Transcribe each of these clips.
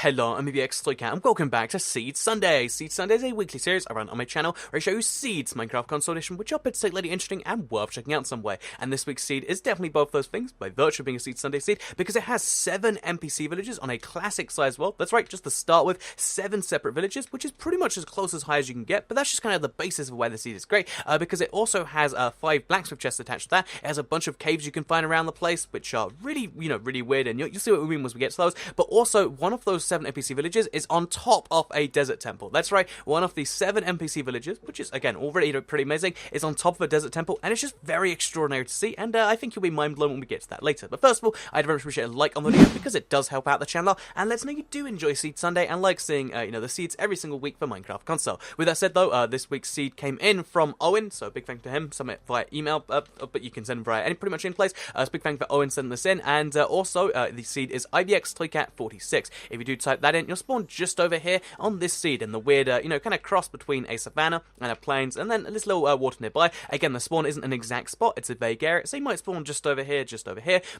Hello, I'm VX3Cat and welcome back to Seed Sunday. Seed Sunday is a weekly series I run on my channel where I show you seeds, Minecraft console edition, which are particularly interesting and worth checking out in some way. And this week's seed is definitely both those things by virtue of being a Seed Sunday seed because it has 7 NPC villages on a classic size world. That's right, just to start with, 7 separate villages, which is pretty much as close as high as you can get, but that's just kind of the basis of why the seed is great because it also has 5 blacksmith chests attached to that. It has a bunch of caves you can find around the place, which are really, really weird, and you'll see what we mean once we get to those. But also, one of those 7 NPC villages is on top of a desert temple. That's right, one of the 7 NPC villages, which is, again, already pretty amazing, is on top of a desert temple, and it's just very extraordinary to see, and I think you'll be mind-blown when we get to that later. But first of all, I'd very much appreciate a like on the video, because it does help out the channel, and let's know you do enjoy Seed Sunday, and like seeing, the seeds every single week for Minecraft console. With that said, though, this week's seed came in from Owen, so big thank to him. Submit via email, but you can send them via pretty much any place. So big thank for Owen sending this in, and also, the seed is IBX3Cat46. If you do type that in, you'll spawn just over here on this seed in the weird, kind of cross between a savanna and a plains, and then this little water nearby. Again, the spawn isn't an exact spot, it's a vague area, so you might spawn just over here,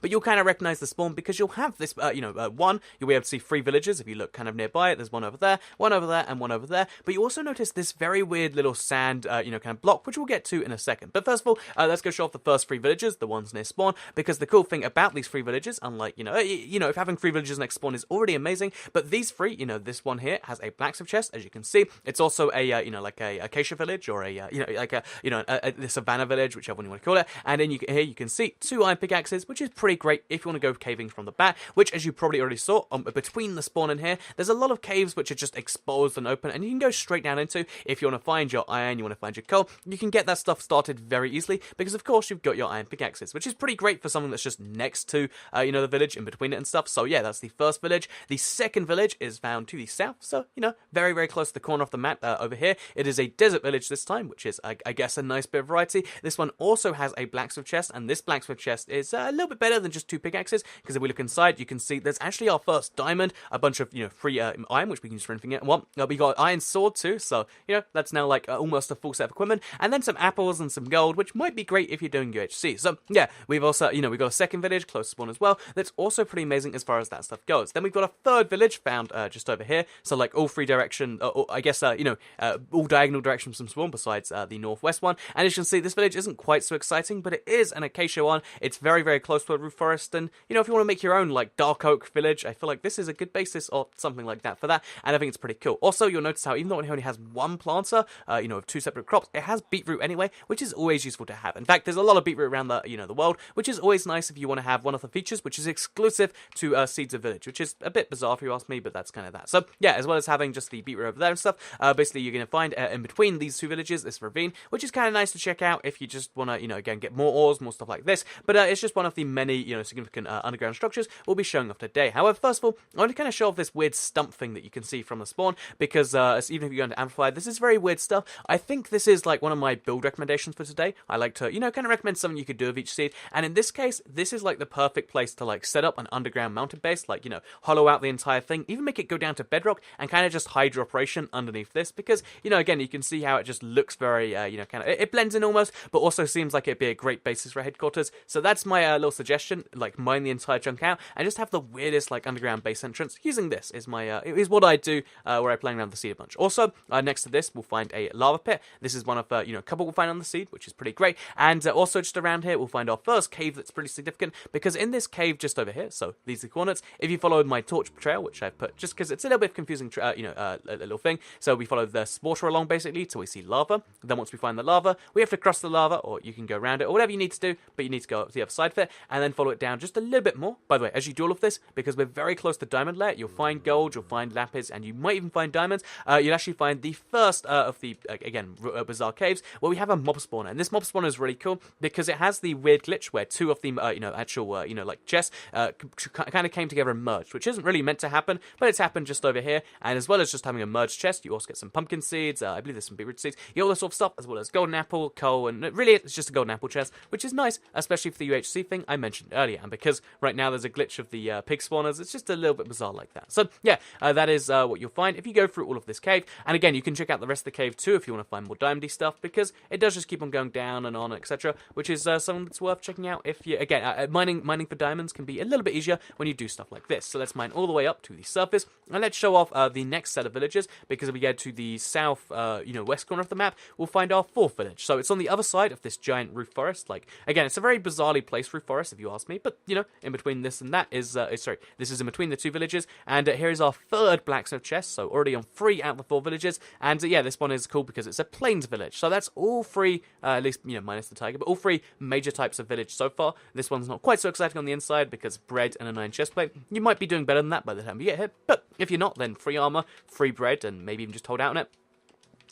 but you'll kind of recognize the spawn because you'll have this, you'll be able to see 3 villages if you look kind of nearby. There's one over there, and one over there, but you also notice this very weird little sand, kind of block, which we'll get to in a second. But first of all, let's go show off the first 3 villages, the ones near spawn, because the cool thing about these 3 villages, unlike, if having 3 villages next spawn is already amazing, but these 3, this one here has a blacksmith chest, as you can see. It's also a, like a acacia village, or the savannah village, whichever one you want to call it. And then here you can see 2 iron pickaxes, which is pretty great if you want to go caving from the bat, which, as you probably already saw, between the spawn and here, there's a lot of caves which are just exposed and open, and you can go straight down into. If you want to find your iron, you want to find your coal, you can get that stuff started very easily, because of course you've got your iron pickaxes, which is pretty great for something that's just next to, the village, in between it and stuff. So yeah, that's the first village. The second village is found to the south, so, very, very close to the corner of the map over here. It is a desert village this time, which is, I guess, a nice bit of variety. This one also has a blacksmith chest, and this blacksmith chest is a little bit better than just 2 pickaxes, because if we look inside, you can see there's actually our first diamond, a bunch of, free iron, which we can use for anything you want. We got iron sword too, so, that's now like almost a full set of equipment, and then some apples and some gold, which might be great if you're doing UHC. So, yeah, we've also, we've got a second village, close to spawn as well, that's also pretty amazing as far as that stuff goes. Then we've got a third village found just over here, so like all 3 direction, I guess, all diagonal directions from spawn besides the northwest one. And as you can see, this village isn't quite so exciting, but it is an acacia one. It's very, very close to a roof forest, and, if you want to make your own, like, dark oak village, I feel like this is a good basis or something like that for that, and I think it's pretty cool. Also, you'll notice how even though it only has 1 planter, of 2 separate crops, it has beetroot anyway, which is always useful to have. In fact, there's a lot of beetroot around the, the world, which is always nice if you want to have one of the features, which is exclusive to Seeds of Village, which is a bit bizarre if you ask me, but that's kind of that. So, yeah, as well as having just the beetroot over there and stuff, basically you're going to find in between these 2 villages this ravine, which is kind of nice to check out if you just want to, again, get more ores, more stuff like this. But it's just one of the many, significant underground structures we'll be showing off today. However, first of all, I want to kind of show off this weird stump thing that you can see from the spawn, because even if you go into Amplify, this is very weird stuff. I think this is like one of my build recommendations for today. I like to, kind of recommend something you could do with each seed, and in this case, this is like the perfect place to like set up an underground mountain base, like, hollow out the entire thing, even make it go down to bedrock, and kind of just hide your operation underneath this, because, again, you can see how it just looks very, kind of, it blends in almost, but also seems like it'd be a great basis for headquarters. So that's my little suggestion, like, mine the entire chunk out, and just have the weirdest, like, underground base entrance. Using this is my, is what I do, where I play around the seed a bunch. Also, next to this, we'll find a lava pit. This is one of, a couple we'll find on the seed, which is pretty great, and also just around here, we'll find our first cave that's pretty significant, because in this cave just over here, so these are the coordinates, if you followed my torch trail, which I've put just because it's a little bit confusing, a little thing, so we follow the water along basically till we see lava. Then once we find the lava, we have to cross the lava, or you can go around it, or whatever you need to do, but you need to go up to the other side of it, and then follow it down just a little bit more. By the way, as you do all of this, because we're very close to diamond layer, you'll find gold, you'll find lapis, and you might even find diamonds. You'll actually find the first of the, again, bizarre caves, where we have a mob spawner, and this mob spawner is really cool, because it has the weird glitch where 2 of the, actual, like chests, kind of came together and merged, which isn't really meant to happen, but it's happened just over here. And as well as just having a merged chest, you also get some pumpkin seeds, I believe there's some beetroot seeds, you get all this sort of stuff, as well as golden apple, coal, and really it's just a golden apple chest, which is nice, especially for the UHC thing I mentioned earlier, and because right now there's a glitch of the pig spawners, it's just a little bit bizarre like that. So yeah, that is what you'll find if you go through all of this cave, and again, you can check out the rest of the cave too if you want to find more diamondy stuff, because it does just keep on going down and on, etc., which is something that's worth checking out if you, again, mining for diamonds can be a little bit easier when you do stuff like this. So let's mine all the way up to the surface, and let's show off the next set of villages, because if we get to the south, west corner of the map, we'll find our 4th village. So it's on the other side of this giant roof forest. Like, again, it's a very bizarrely placed roof forest, if you ask me, but, in between this and that is, this is in between the 2 villages, and here is our 3rd blacksmith chest, so already on 3 out of the 4 villages, and yeah, this one is cool because it's a plains village, so that's all 3, at least, minus the tiger, but all 3 major types of village so far. This one's not quite so exciting on the inside because bread and an iron chestplate. You might be doing better than that by the time you get here, but if you're not, then free armor, free bread, and maybe even just hold out on it.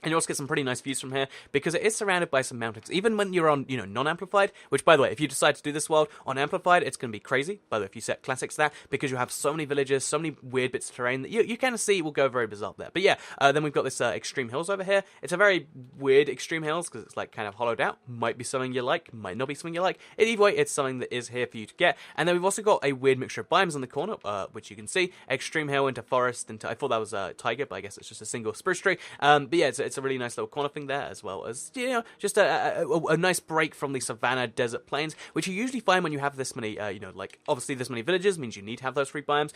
And you also get some pretty nice views from here, because it is surrounded by some mountains. Even when you're on, non-amplified, which, by the way, if you decide to do this world on amplified, it's going to be crazy. By the way, if you set classics to that, because you have so many villages, so many weird bits of terrain that you kind of see will go very bizarre there. But yeah, then we've got this extreme hills over here. It's a very weird extreme hills, because it's like kind of hollowed out. Might be something you like, might not be something you like. Either way, it's something that is here for you to get. And then we've also got a weird mixture of biomes on the corner, which you can see. Extreme hill into forest, into, I thought that was a tiger, but I guess it's just a single spruce tree. But yeah, it's a really nice little corner thing there, as well as, just a nice break from the savannah desert plains, which you usually find when you have this many, like, obviously this many villages means you need to have those 3 biomes,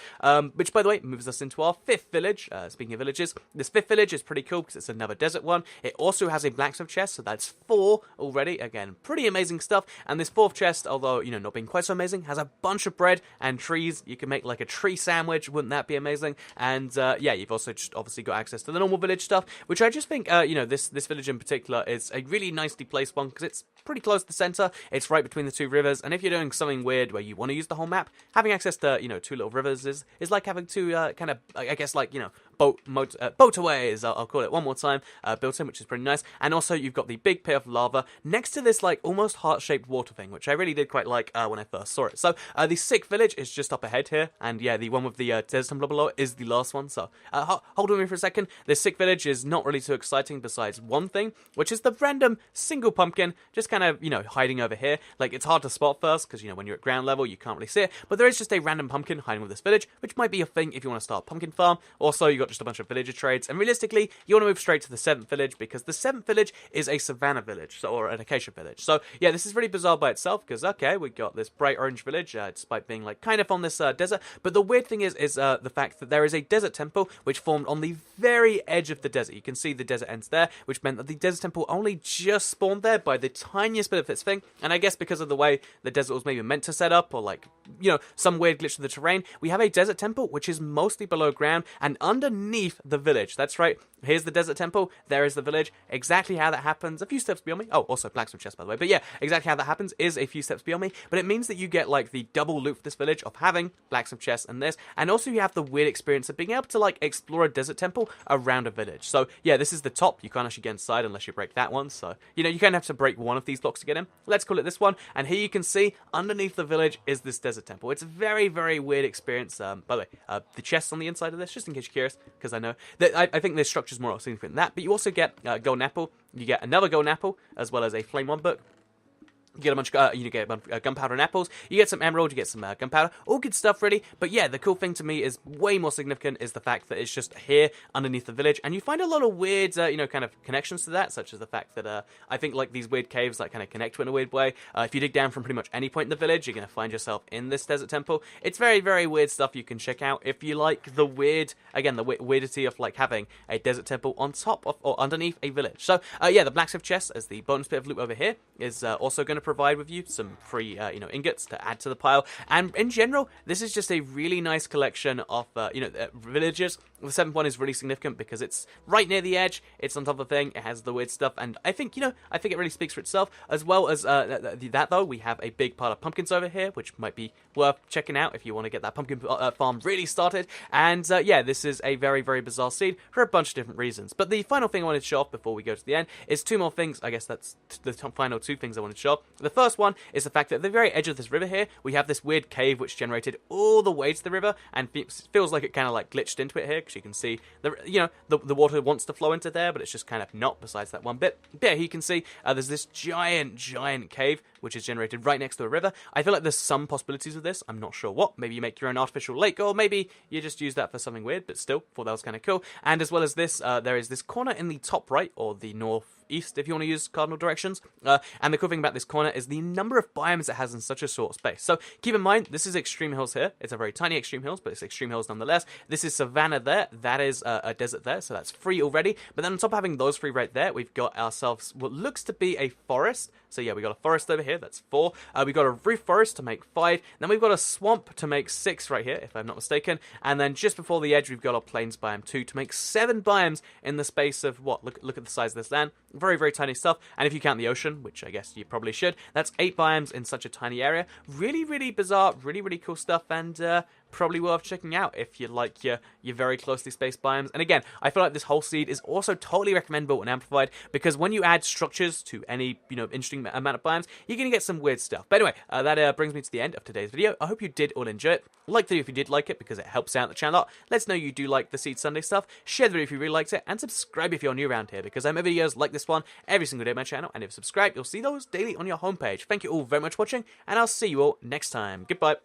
which, by the way, moves us into our 5th village. Speaking of villages, this 5th village is pretty cool because it's another desert one. It also has a blacksmith chest, so that's 4 already. Again, pretty amazing stuff. And this 4th chest, although, not being quite so amazing, has a bunch of bread and trees. You can make like a tree sandwich. Wouldn't that be amazing? And yeah, you've also just obviously got access to the normal village stuff, which I just think, this village in particular is a really nicely placed one, because it's pretty close to the center. It's right between the 2 rivers, and if you're doing something weird where you want to use the whole map, having access to 2 little rivers is like having 2 kind of, I guess, like, boatways, I'll call it one more time, built in, which is pretty nice. And also you've got the big pit of lava next to this like almost heart-shaped water thing, which I really did quite like when I first saw it. So the 6th village is just up ahead here, and yeah, the one with the desert temple below is the last one. So hold on with me for a second. This 6th village is not really too exciting besides one thing, which is the random single pumpkin just kind of, hiding over here. Like, it's hard to spot first because, when you're at ground level, you can't really see it, but there is just a random pumpkin hiding with this village, which might be a thing if you want to start a pumpkin farm. Also, you got just a bunch of villager trades, and realistically, you want to move straight to the 7th village, because the 7th village is a savannah village, or an acacia village. So yeah, this is really bizarre by itself, because okay, we got this bright orange village, despite being like kind of on this desert, but the weird thing is the fact that there is a desert temple which formed on the very edge of the desert. You can see the desert ends there, which meant that the desert temple only just spawned there by the tiniest bit of its thing, and I guess because of the way the desert was maybe meant to set up, or like, some weird glitch of the terrain, we have a desert temple which is mostly below ground and underneath the village. That's right, here's the desert temple, there is the village. Exactly how that happens, a few steps beyond me. Oh, also blacksmith chest, by the way. But yeah, exactly how that happens is a few steps beyond me, but it means that you get like the double loot for this village of having blacksmith chests and this, and also you have the weird experience of being able to like explore a desert temple around a village. So yeah, this is the top. You can't actually get inside unless you break that one, so you kind of have to break one of these blocks to get in. Let's call it this one, and here you can see underneath the village is this desert temple. It's a very, very weird experience. By the way, the chests on the inside of this, just in case you're curious, because I know that I think this structure's more significant than that, but you also get golden apple, you get another golden apple, as well as a flame one book. You get a bunch of gunpowder and apples. You get some emerald. You get some gunpowder. All good stuff, really. But yeah, the cool thing to me is way more significant is the fact that it's just here underneath the village, and you find a lot of weird, kind of connections to that, such as the fact that I think like these weird caves like kind of connect to it in a weird way. If you dig down from pretty much any point in the village, you're gonna find yourself in this desert temple. It's very, very weird stuff you can check out if you like the weird, again, the weirdity of like having a desert temple on top of or underneath a village. So yeah, the blacksmith chest as the bonus bit of loot over here is also going to provide with you some free, ingots to add to the pile. And in general, this is just a really nice collection of, villages. The 7th one is really significant because it's right near the edge. It's on top of the thing. It has the weird stuff, and I think, I think it really speaks for itself. As well as that, though, we have a big pile of pumpkins over here, which might be worth checking out if you want to get that pumpkin farm really started. And yeah, this is a very, very bizarre seed for a bunch of different reasons. But the final thing I wanted to show off before we go to the end is 2 more things. I guess that's the final 2 things I wanted to show off. The first one is the fact that at the very edge of this river here, we have this weird cave which generated all the way to the river, and feels like it kind of like glitched into it here, because you can see the water wants to flow into there, but it's just kind of not, besides that one bit. But yeah, you can see there's this giant cave which is generated right next to a river. I feel like there's some possibilities of this. I'm not sure what. Maybe you make your own artificial lake, or maybe you just use that for something weird, but still, thought that was kind of cool. And as well as this, there is this corner in the top right, or the north northeast if you want to use cardinal directions. And the cool thing about this corner is the number of biomes it has in such a short space. So keep in mind, this is Extreme Hills here. It's a very tiny Extreme Hills, but it's Extreme Hills nonetheless. This is Savannah there. That is a desert there, so that's 3 already. But then on top of having those 3 right there, we've got ourselves what looks to be a forest. So yeah, we got a forest over here. That's 4. We got a roof forest to make 5. Then we've got a swamp to make 6 right here, if I'm not mistaken. And then just before the edge, we've got a plains biome 2 to make 7 biomes in the space of what? Look at the size of this land. Very, very tiny stuff. And if you count the ocean, which I guess you probably should, that's 8 biomes in such a tiny area. Really, really bizarre, really, really cool stuff, and probably worth checking out if you like your very closely spaced biomes. And again, I feel like this whole seed is also totally recommendable and amplified, because when you add structures to any, interesting amount of biomes, you're going to get some weird stuff. But anyway, that brings me to the end of today's video. I hope you did all enjoy it. Like the video if you did like it, because it helps out the channel a lot. Let us know you do like the Seed Sunday stuff. Share the video if you really liked it, and subscribe if you're new around here, because I make videos like this one every single day on my channel, and if you subscribe, you'll see those daily on your homepage. Thank you all very much for watching, and I'll see you all next time. Goodbye.